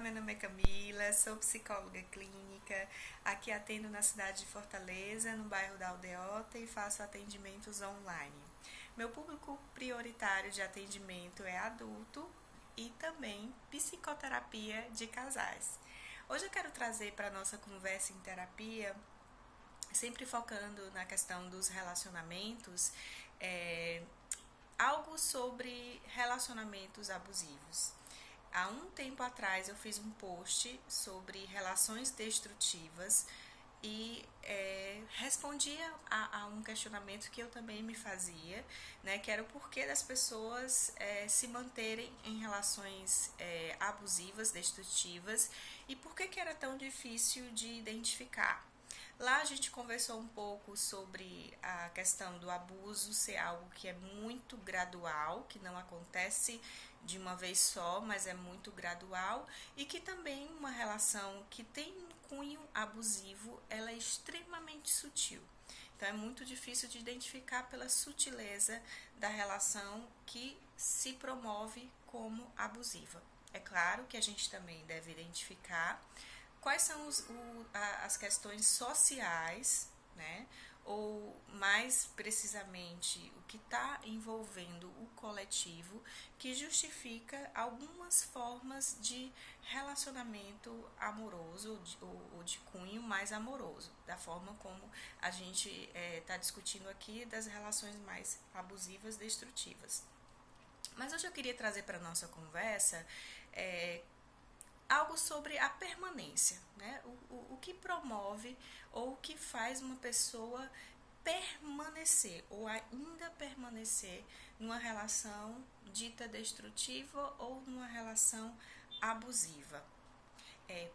meu nome é Camila, sou psicóloga clínica, aqui atendo na cidade de Fortaleza, no bairro da Aldeota e faço atendimentos online. Meu público prioritário de atendimento é adulto e também psicoterapia de casais. Hoje eu quero trazer para a nossa conversa em terapia, sempre focando na questão dos relacionamentos, algo sobre relacionamentos abusivos. Há um tempo atrás eu fiz um post sobre relações destrutivas e respondia a um questionamento que eu também me fazia, né, que era o porquê das pessoas se manterem em relações abusivas, destrutivas, e por que era tão difícil de identificar. Lá a gente conversou um pouco sobre a questão do abuso ser algo que é muito gradual, que não acontece de uma vez só, mas é muito gradual, e que também uma relação que tem um cunho abusivo, ela é extremamente sutil. Então é muito difícil de identificar pela sutileza da relação que se promove como abusiva. É claro que a gente também deve identificar quais são as questões sociais, né? Ou mais precisamente o que está envolvendo o coletivo, que justifica algumas formas de relacionamento amoroso ou de cunho mais amoroso, da forma como a gente está discutindo aqui das relações mais abusivas, destrutivas. Mas hoje eu queria trazer para a nossa conversa algo sobre a permanência, né? O que promove ou o que faz uma pessoa permanecer ou ainda permanecer numa relação dita destrutiva ou numa relação abusiva.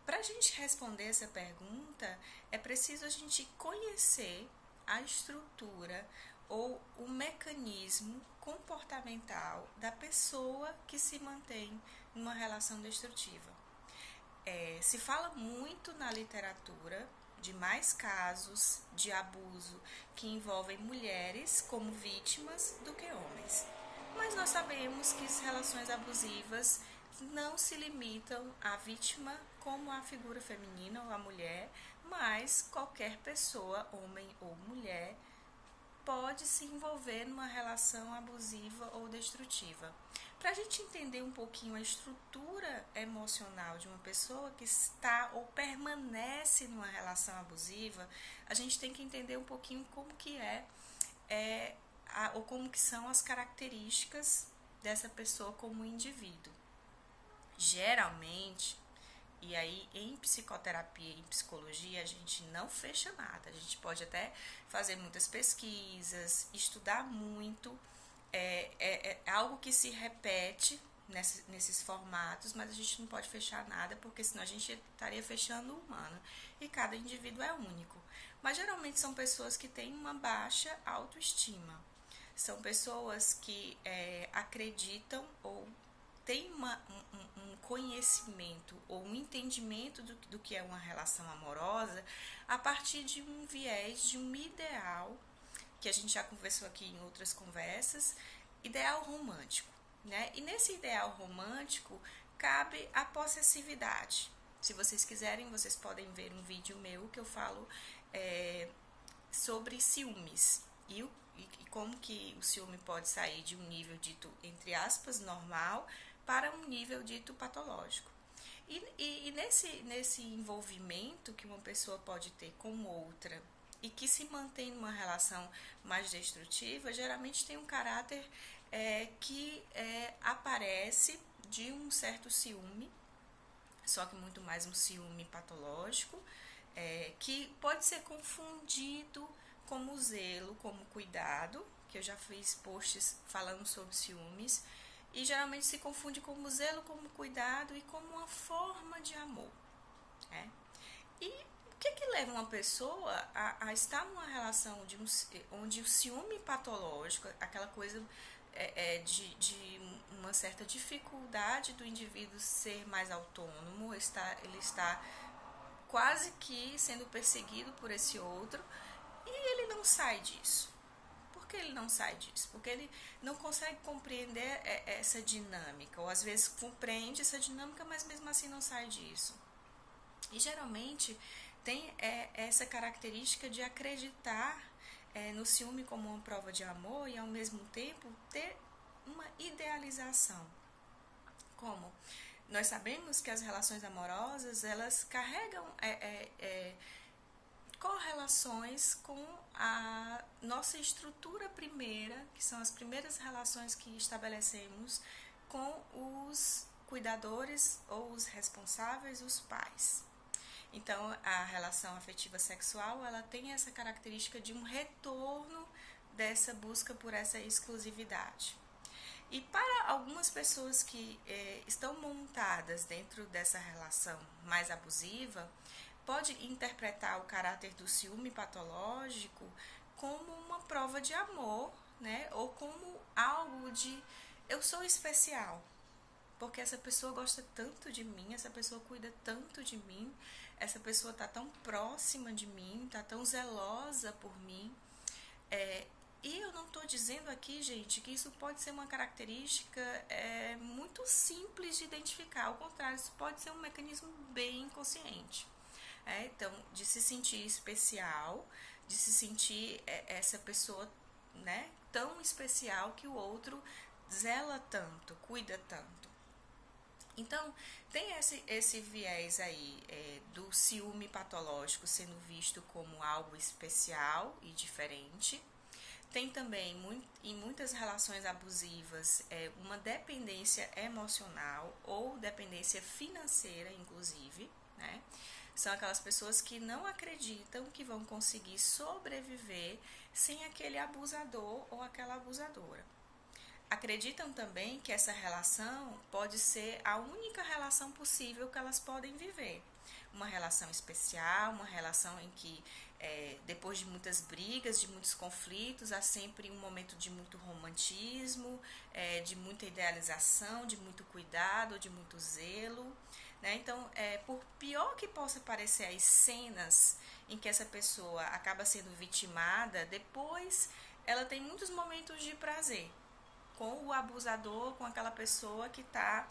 Para a gente responder essa pergunta, é preciso a gente conhecer a estrutura ou o mecanismo comportamental da pessoa que se mantém numa relação destrutiva. Se fala muito na literatura de mais casos de abuso que envolvem mulheres como vítimas do que homens. Mas nós sabemos que as relações abusivas não se limitam à vítima como à figura feminina ou à mulher, mas qualquer pessoa, homem ou mulher, pode se envolver numa relação abusiva ou destrutiva. Para a gente entender um pouquinho a estrutura emocional de uma pessoa que está ou permanece numa relação abusiva, a gente tem que entender um pouquinho como que ou como que são as características dessa pessoa como indivíduo. Geralmente, e aí em psicoterapia e em psicologia a gente não fecha nada, a gente pode até fazer muitas pesquisas, estudar muito, é algo que se repete nesses formatos, mas a gente não pode fechar nada, porque senão a gente estaria fechando o humano, e cada indivíduo é único. Mas geralmente são pessoas que têm uma baixa autoestima, são pessoas que acreditam ou têm um conhecimento ou um entendimento do que é uma relação amorosa a partir de um viés, de um ideal, que a gente já conversou aqui em outras conversas, ideal romântico, né? E nesse ideal romântico cabe a possessividade. Se vocês quiserem, vocês podem ver um vídeo meu que eu falo sobre ciúmes e como que o ciúme pode sair de um nível dito, entre aspas, normal, para um nível dito patológico. E nesse envolvimento que uma pessoa pode ter com outra e que se mantém numa relação mais destrutiva, geralmente tem um caráter que aparece de um certo ciúme, só que muito mais um ciúme patológico, que pode ser confundido como zelo, como cuidado, que eu já fiz posts falando sobre ciúmes, e geralmente se confunde como zelo, como cuidado e como uma forma de amor. E o que leva uma pessoa a estar numa relação onde o ciúme patológico, aquela coisa de uma certa dificuldade do indivíduo ser mais autônomo, ele está quase que sendo perseguido por esse outro, e ele não sai disso. Por Por que ele não sai disso? Porque ele não consegue compreender essa dinâmica, ou às vezes compreende essa dinâmica, mas mesmo assim não sai disso. E geralmente tem essa característica de acreditar no ciúme como uma prova de amor e ao mesmo tempo ter uma idealização. Como? Nós sabemos que as relações amorosas, elas carregam correlações com a nossa estrutura primeira, que são as primeiras relações que estabelecemos com os cuidadores ou os responsáveis, os pais. Então, a relação afetiva sexual, ela tem essa característica de um retorno dessa busca por essa exclusividade. E para algumas pessoas que estão montadas dentro dessa relação mais abusiva, pode interpretar o caráter do ciúme patológico como uma prova de amor, né? Ou como algo de eu sou especial, porque essa pessoa gosta tanto de mim, essa pessoa cuida tanto de mim, essa pessoa está tão próxima de mim, está tão zelosa por mim. E eu não estou dizendo aqui, gente, que isso pode ser uma característica muito simples de identificar. Ao contrário, isso pode ser um mecanismo bem inconsciente. Então, de se sentir especial, de se sentir essa pessoa, né, tão especial que o outro zela tanto, cuida tanto. Então, tem esse viés aí do ciúme patológico sendo visto como algo especial e diferente. Tem também, em muitas relações abusivas, uma dependência emocional ou dependência financeira, inclusive, né? São aquelas pessoas que não acreditam que vão conseguir sobreviver sem aquele abusador ou aquela abusadora. Acreditam também que essa relação pode ser a única relação possível que elas podem viver. Uma relação especial, uma relação em que depois de muitas brigas, de muitos conflitos, há sempre um momento de muito romantismo, de muita idealização, de muito cuidado, de muito zelo. Né? Então, por pior que possa parecer as cenas em que essa pessoa acaba sendo vitimada, depois ela tem muitos momentos de prazer com o abusador, com aquela pessoa que está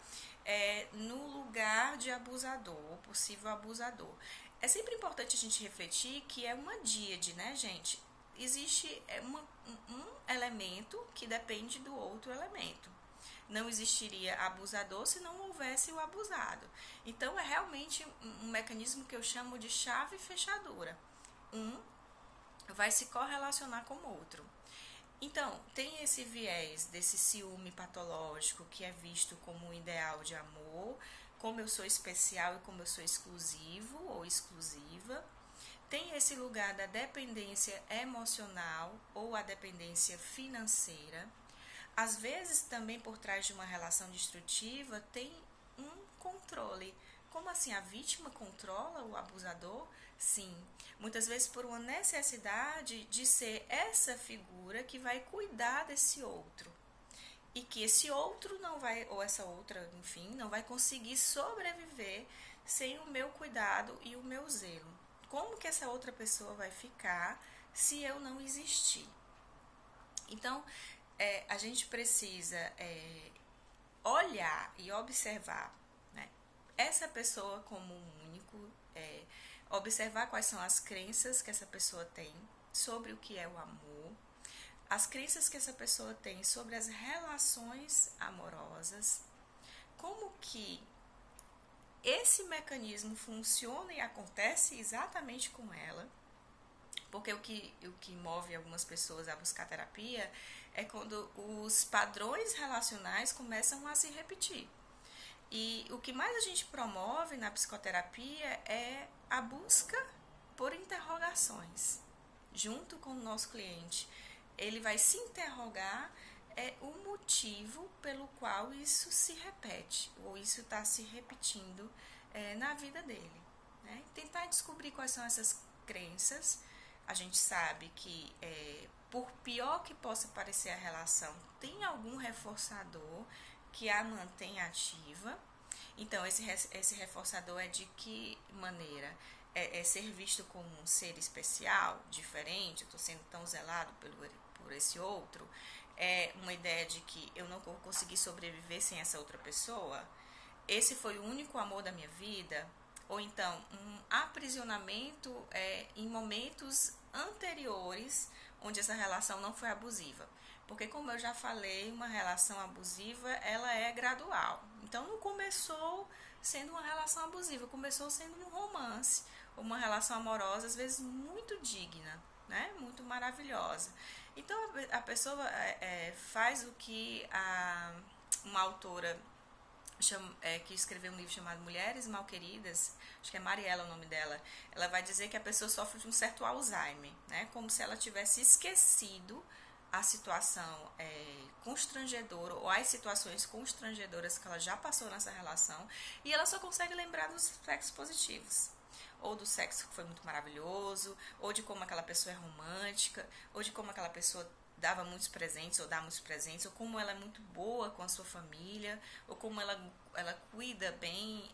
no lugar de abusador, ou possível abusador. É sempre importante a gente refletir que é uma díade, né, gente? Existe um elemento que depende do outro elemento. Não existiria abusador se não houvesse o abusado. Então, é realmente um mecanismo que eu chamo de chave e fechadura. Um vai se correlacionar com o outro. Então, tem esse viés desse ciúme patológico que é visto como um ideal de amor, como eu sou especial e como eu sou exclusivo ou exclusiva. Tem esse lugar da dependência emocional ou a dependência financeira. Às vezes, também por trás de uma relação destrutiva, tem um controle. Como assim? A vítima controla o abusador? Sim. Muitas vezes por uma necessidade de ser essa figura que vai cuidar desse outro. E que esse outro não vai, ou essa outra, enfim, não vai conseguir sobreviver sem o meu cuidado e o meu zelo. Como que essa outra pessoa vai ficar se eu não existir? Então, a gente precisa olhar e observar, né, essa pessoa como um único, observar quais são as crenças que essa pessoa tem sobre o que é o amor, as crenças que essa pessoa tem sobre as relações amorosas, como que esse mecanismo funciona e acontece exatamente com ela, porque o que move algumas pessoas a buscar terapia é quando os padrões relacionais começam a se repetir. E o que mais a gente promove na psicoterapia é a busca por interrogações. Junto com o nosso cliente, ele vai se interrogar o motivo pelo qual isso se repete, ou isso está se repetindo na vida dele. Né? Tentar descobrir quais são essas crenças. A gente sabe que, por pior que possa parecer a relação, tem algum reforçador que a mantém ativa. Então, esse reforçador é de que maneira? ser visto como um ser especial, diferente, eu estou sendo tão zelado por esse outro, é uma ideia de que eu não vou conseguir sobreviver sem essa outra pessoa, esse foi o único amor da minha vida, ou então um aprisionamento em momentos anteriores onde essa relação não foi abusiva. Porque, como eu já falei, uma relação abusiva, ela é gradual. Então, não começou sendo uma relação abusiva, começou sendo um romance, uma relação amorosa, às vezes muito digna, né? Muito maravilhosa. Então, a pessoa faz o que uma autora que escreveu um livro chamado Mulheres Malqueridas, acho que é Mariela o nome dela, ela vai dizer que a pessoa sofre de um certo Alzheimer, né? Como se ela tivesse esquecido a situação constrangedora ou as situações constrangedoras que ela já passou nessa relação e ela só consegue lembrar dos sexos positivos. Ou do sexo que foi muito maravilhoso, ou de como aquela pessoa é romântica, ou de como aquela pessoa dava muitos presentes ou dá muitos presentes, ou como ela é muito boa com a sua família, ou como ela cuida bem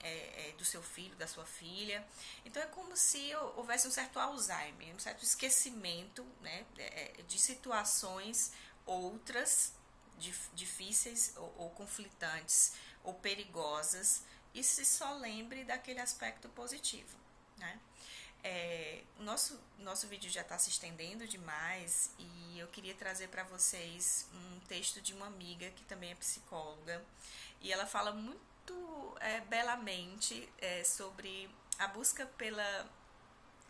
do seu filho, da sua filha. Então é como se houvesse um certo Alzheimer, um certo esquecimento, né, de situações outras difíceis ou conflitantes ou perigosas e se só lembre daquele aspecto positivo, né? O nosso vídeo já está se estendendo demais e eu queria trazer para vocês um texto de uma amiga que também é psicóloga e ela fala muito belamente sobre a busca pela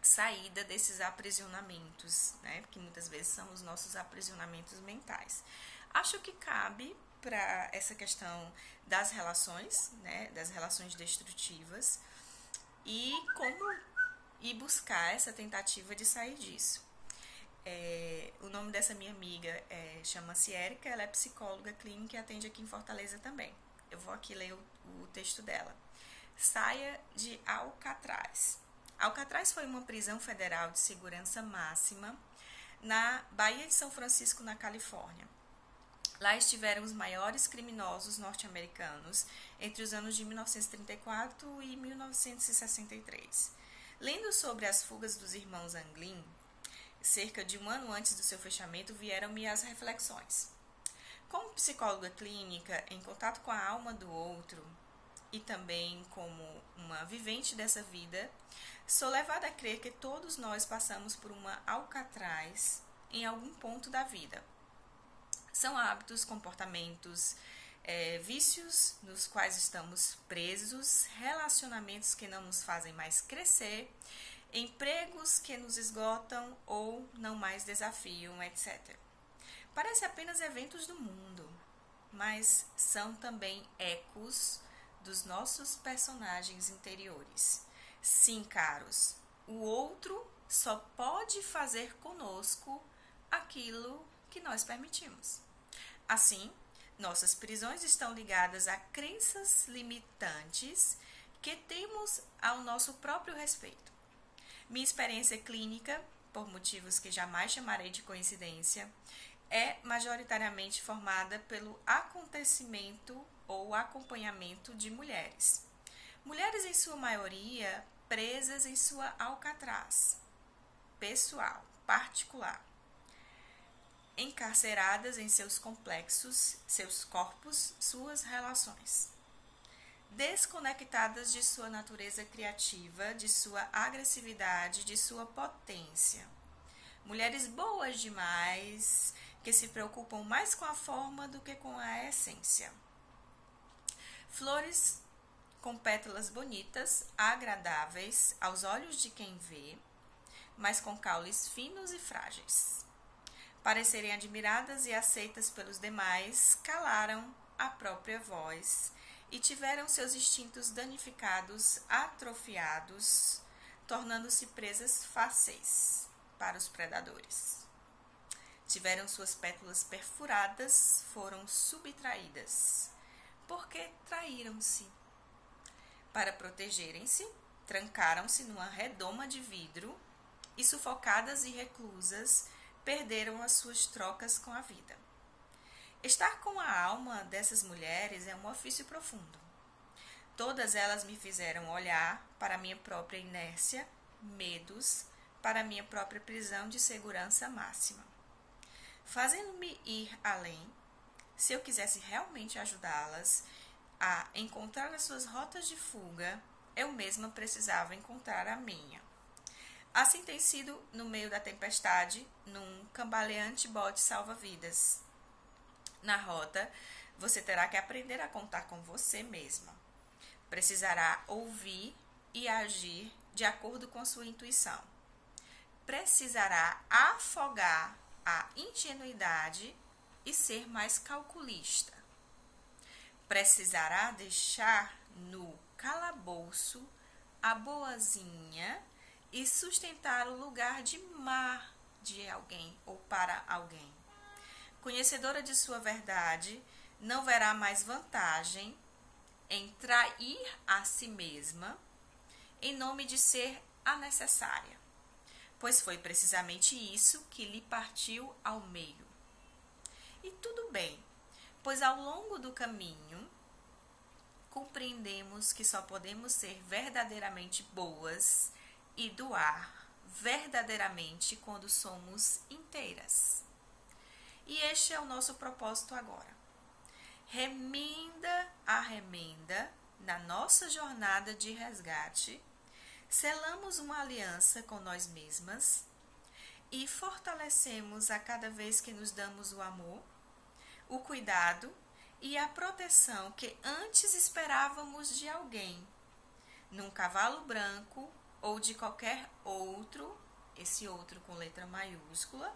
saída desses aprisionamentos, né? Que muitas vezes são os nossos aprisionamentos mentais. Acho que cabe para essa questão das relações, né? Das relações destrutivas e como e buscar essa tentativa de sair disso. O nome dessa minha amiga chama-se Érica, ela é psicóloga clínica e atende aqui em Fortaleza também. Eu vou aqui ler o texto dela. Saia de Alcatraz. Alcatraz foi uma prisão federal de segurança máxima na Baía de São Francisco, na Califórnia. Lá estiveram os maiores criminosos norte-americanos entre os anos de 1934 e 1963. Lendo sobre as fugas dos irmãos Anglin, cerca de um ano antes do seu fechamento, vieram-me as reflexões. Como psicóloga clínica, em contato com a alma do outro e também como uma vivente dessa vida, sou levada a crer que todos nós passamos por uma Alcatraz em algum ponto da vida. São hábitos, comportamentos, vícios nos quais estamos presos, relacionamentos que não nos fazem mais crescer, empregos que nos esgotam ou não mais desafiam, etc. Parece apenas eventos do mundo, mas são também ecos dos nossos personagens interiores. Sim, caros, o outro só pode fazer conosco aquilo que nós permitimos. Assim, nossas prisões estão ligadas a crenças limitantes que temos ao nosso próprio respeito. Minha experiência clínica, por motivos que jamais chamarei de coincidência, é majoritariamente formada pelo acontecimento ou acompanhamento de mulheres. Mulheres, em sua maioria, presas em sua Alcatraz pessoal, particular, encarceradas em seus complexos, seus corpos, suas relações, desconectadas de sua natureza criativa, de sua agressividade, de sua potência. Mulheres boas demais, que se preocupam mais com a forma do que com a essência. Flores com pétalas bonitas, agradáveis aos olhos de quem vê, mas com caules finos e frágeis. Parecerem admiradas e aceitas pelos demais, calaram a própria voz e tiveram seus instintos danificados, atrofiados, tornando-se presas fáceis para os predadores. Tiveram suas pétalas perfuradas, foram subtraídas, porque traíram-se. Para protegerem-se, trancaram-se numa redoma de vidro e, sufocadas e reclusas, perderam as suas trocas com a vida. Estar com a alma dessas mulheres é um ofício profundo. Todas elas me fizeram olhar para a minha própria inércia, medos para minha própria prisão de segurança máxima, fazendo-me ir além. Se eu quisesse realmente ajudá-las a encontrar as suas rotas de fuga, eu mesma precisava encontrar a minha. Assim tem sido no meio da tempestade, num cambaleante bote salva-vidas. Na rota, você terá que aprender a contar com você mesma. Precisará ouvir e agir de acordo com a sua intuição. Precisará afogar a ingenuidade e ser mais calculista. Precisará deixar no calabouço a boazinha e sustentar o lugar de mar de alguém ou para alguém. Conhecedora de sua verdade, não verá mais vantagem em trair a si mesma em nome de ser a necessária, pois foi precisamente isso que lhe partiu ao meio. E tudo bem, pois ao longo do caminho compreendemos que só podemos ser verdadeiramente boas e doar verdadeiramente quando somos inteiras. E este é o nosso propósito agora. Remenda a remenda, na nossa jornada de resgate, selamos uma aliança com nós mesmas e fortalecemos a cada vez que nos damos o amor, o cuidado e a proteção que antes esperávamos de alguém, num cavalo branco ou de qualquer outro, esse outro com letra maiúscula,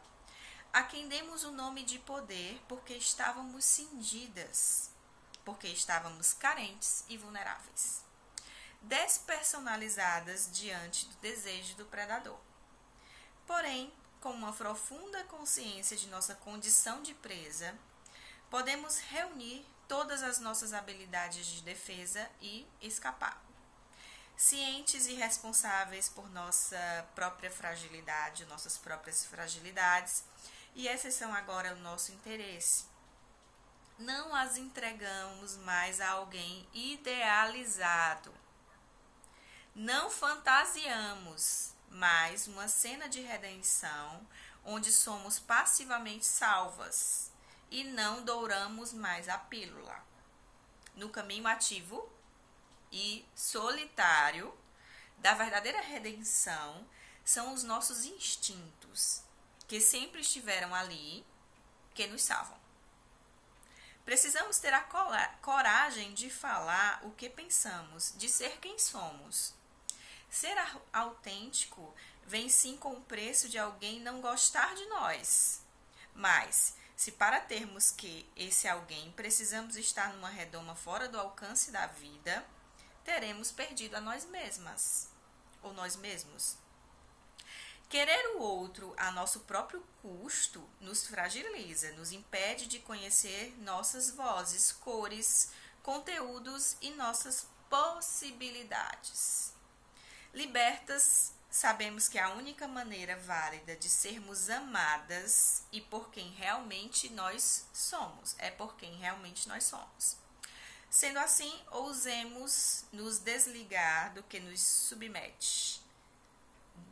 a quem demos o nome de poder porque estávamos cindidas, porque estávamos carentes e vulneráveis, despersonalizadas diante do desejo do predador. Porém, com uma profunda consciência de nossa condição de presa, podemos reunir todas as nossas habilidades de defesa e escapar. Cientes e responsáveis por nossa própria fragilidade, nossas próprias fragilidades, e essas são agora o nosso interesse. Não as entregamos mais a alguém idealizado. Não fantasiamos mais uma cena de redenção onde somos passivamente salvas e não douramos mais a pílula. No caminho ativo e solitário da verdadeira redenção são os nossos instintos, que sempre estiveram ali, que nos salvam. Precisamos ter a coragem de falar o que pensamos, de ser quem somos. Ser autêntico vem sim com o preço de alguém não gostar de nós. Mas, se para termos que esse alguém precisamos estar numa redoma fora do alcance da vida, teremos perdido a nós mesmas, ou nós mesmos. Querer o outro a nosso próprio custo nos fragiliza, nos impede de conhecer nossas vozes, cores, conteúdos e nossas possibilidades. Libertas, sabemos que a única maneira válida de sermos amadas e por quem realmente nós somos, é por quem realmente nós somos. Sendo assim, ousemos nos desligar do que nos submete,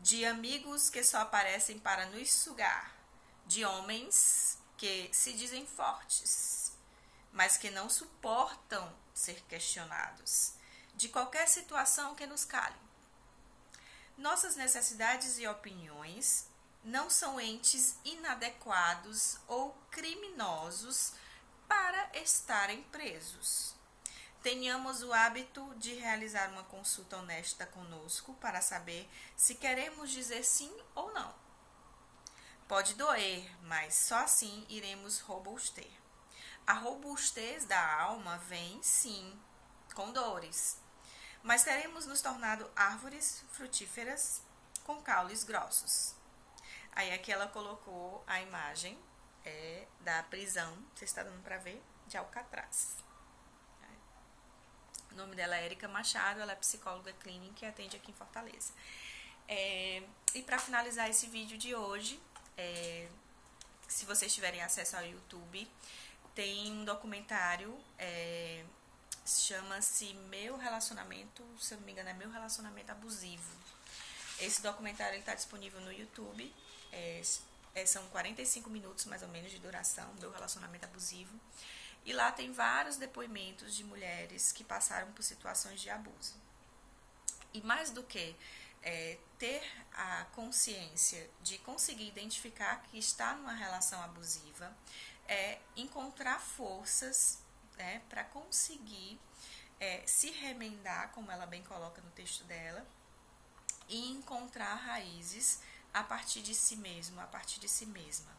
de amigos que só aparecem para nos sugar, de homens que se dizem fortes, mas que não suportam ser questionados, de qualquer situação que nos cale. Nossas necessidades e opiniões não são entes inadequados ou criminosos para estarem presos. Tenhamos o hábito de realizar uma consulta honesta conosco para saber se queremos dizer sim ou não. Pode doer, mas só assim iremos robuster. A robustez da alma vem, sim, com dores, mas teremos nos tornado árvores frutíferas com caules grossos. Aí aqui ela colocou a imagem da prisão, você está dando para ver, de Alcatraz. O nome dela é Érica Machado, ela é psicóloga clínica e atende aqui em Fortaleza. E para finalizar esse vídeo de hoje, se vocês tiverem acesso ao YouTube, tem um documentário, chama-se Meu Relacionamento, se eu não me engano, é Meu Relacionamento Abusivo. Esse documentário está disponível no YouTube, são 45 minutos mais ou menos de duração do relacionamento abusivo. E lá tem vários depoimentos de mulheres que passaram por situações de abuso. E mais do que ter a consciência de conseguir identificar que está numa relação abusiva, encontrar forças, né, para conseguir se remendar, como ela bem coloca no texto dela, e encontrar raízes a partir de si mesmo, a partir de si mesma.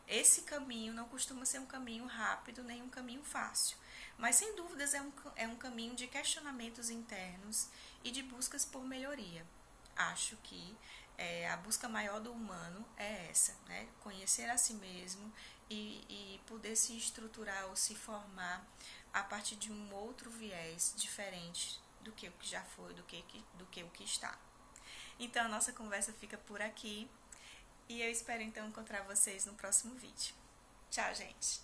Esse caminho não costuma ser um caminho rápido, nem um caminho fácil, mas sem dúvidas é um caminho de questionamentos internos e de buscas por melhoria. Acho que a busca maior do humano é essa, né? Conhecer a si mesmo e poder se estruturar ou se formar a partir de um outro viés diferente do que o que já foi, do que o que está. Então, a nossa conversa fica por aqui e eu espero então encontrar vocês no próximo vídeo. Tchau, gente!